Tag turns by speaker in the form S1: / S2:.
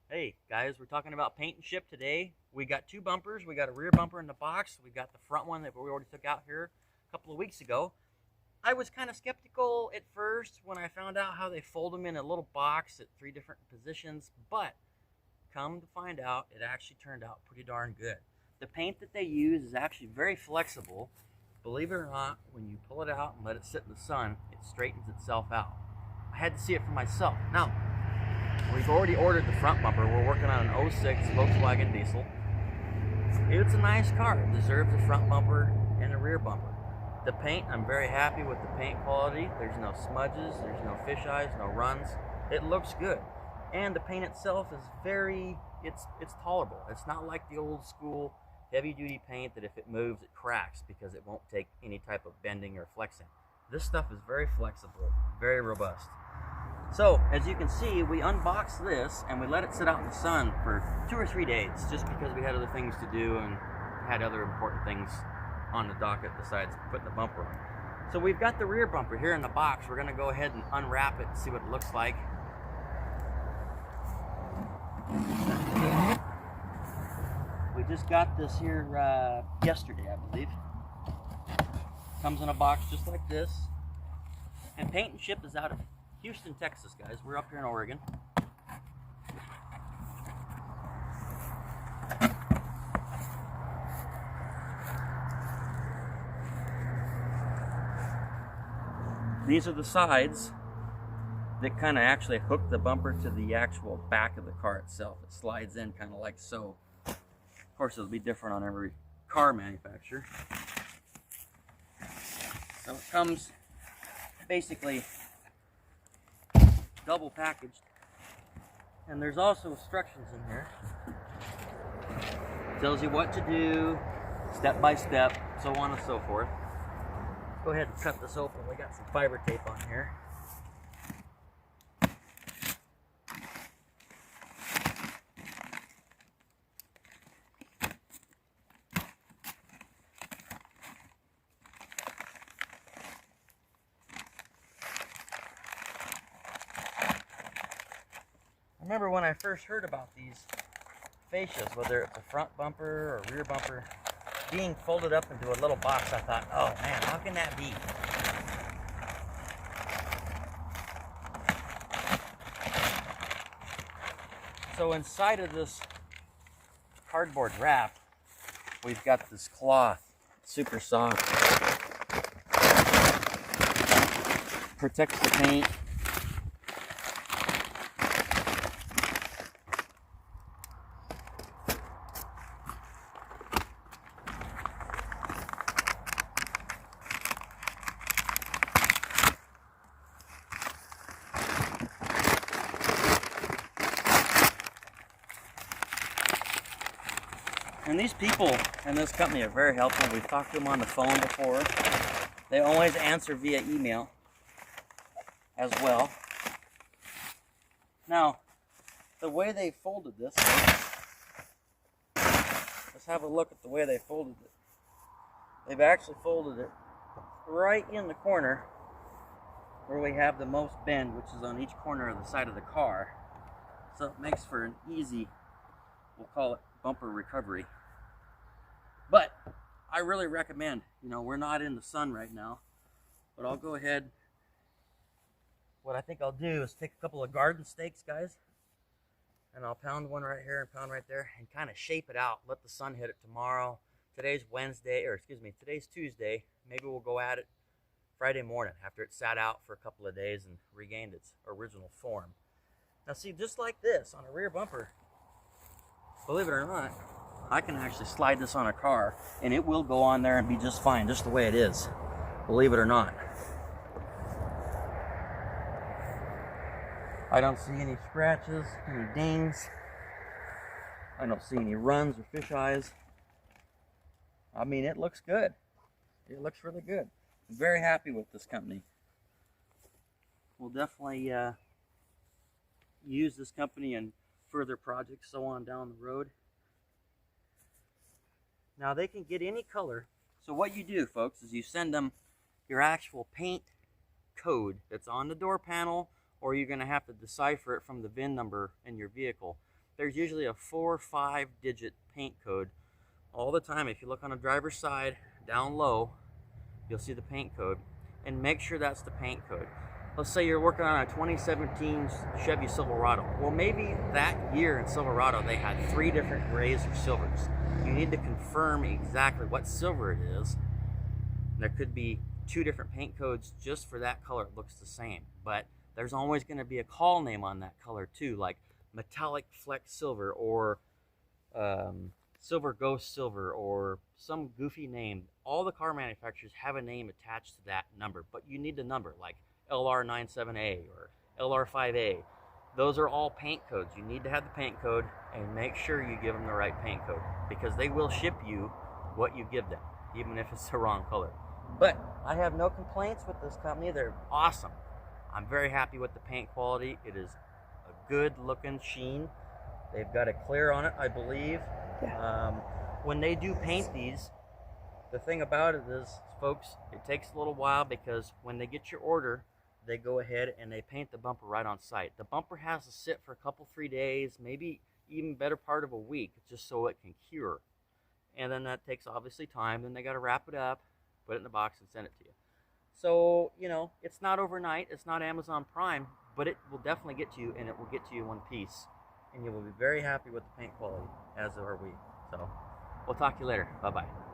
S1: Hey guys, we're talking about paint and ship today. We got two bumpers. We got a rear bumper in the box. We got the front one that we already took out here a couple of weeks ago. I was kind of skeptical at first when I found out how they fold them in a little box at three different positions, but come to find out, it actually turned out pretty darn good. The paint that they use is actually very flexible. Believe it or not, when you pull it out and let it sit in the sun, it straightens itself out. I had to see it for myself. Now, we've already ordered the front bumper. We're working on an '06 Volkswagen diesel. It's a nice car. It deserves a front bumper and a rear bumper. The paint, I'm very happy with the paint quality. There's no smudges, there's no fisheyes, no runs. It looks good. And the paint itself is it's tolerable. It's not like the old school heavy duty paint that if it moves it cracks because it won't take any type of bending or flexing. This stuff is very flexible, very robust. So, as you can see, we unboxed this and we let it sit out in the sun for 2 or 3 days just because we had other things to do and had other important things on the docket besides putting the bumper on. So we've got the rear bumper here in the box. We're going to go ahead and unwrap it and see what it looks like. We just got this here yesterday, I believe. Comes in a box just like this. And paint and ship is out of Houston, Texas, guys. We're up here in Oregon. These are the sides that kind of actually hook the bumper to the actual back of the car itself. It slides in kind of like so. Of course, it'll be different on every car manufacturer. So it comes basically double packaged, and there's also instructions in here. Tells you what to do, step by step, so on and so forth. Go ahead and cut this open. We got some fiber tape on here. I remember when I first heard about these fascias, whether it's a front bumper or rear bumper, being folded up into a little box, I thought, oh man, how can that be? So inside of this cardboard wrap, we've got this cloth, super soft, protects the paint. And these people in this company are very helpful. We've talked to them on the phone before. They always answer via email as well. Now, the way they folded this, let's have a look at the way they folded it. They've actually folded it right in the corner where we have the most bend, which is on each corner of the side of the car. So it makes for an easy, we'll call it bumper recovery. But I really recommend, we're not in the sun right now, but I'll go ahead. What I think I'll do is take a couple of garden stakes, guys, and I'll pound one right here and pound right there and kind of shape it out. Let the sun hit it tomorrow. Today's Tuesday. Maybe we'll go at it Friday morning after it sat out for a couple of days and regained its original form. Now see, just like this on a rear bumper, believe it or not, I can actually slide this on a car and it will go on there and be just fine, just the way it is. Believe it or not. I don't see any scratches, any dings. I don't see any runs or fisheyes. I mean, it looks good. It looks really good. I'm very happy with this company. We'll definitely use this company in further projects, so on down the road. Now they can get any color. So what you do, folks, is you send them your actual paint code that's on the door panel, or you're going to have to decipher it from the VIN number in your vehicle. there's usually a 4 or 5 digit paint code all the time. If you look on the driver's side down low, you'll see the paint code, and make sure that's the paint code. Let's say you're working on a 2017 Chevy Silverado. Well, maybe that year in Silverado they had 3 different grays or silvers. You need to confirm exactly what silver it is. There could be 2 different paint codes just for that color. It looks the same, but there's always going to be a call name on that color too, like metallic flex silver, or silver ghost silver, or some goofy name. All the car manufacturers have a name attached to that number, but you need the number, like LR97A or LR5A. Those are all paint codes. You need to have the paint code, and make sure you give them the right paint code, because they will ship you what you give them, even if it's the wrong color. But I have no complaints with this company. They're awesome. I'm very happy with the paint quality. It is a good looking sheen. They've got a clear on it, I believe. Yeah. When they do paint these, the thing about it is, folks, it takes a little while, because when they get your order, they go ahead and they paint the bumper right on site. The bumper has to sit for a couple, 3 days, maybe even better part of a week, just so it can cure. And then that takes obviously time. Then they got to wrap it up, put it in the box, and send it to you. So, you know, it's not overnight. It's not Amazon Prime, but it will definitely get to you, and it will get to you in one piece. And you will be very happy with the paint quality, as are we. So, we'll talk to you later. Bye-bye.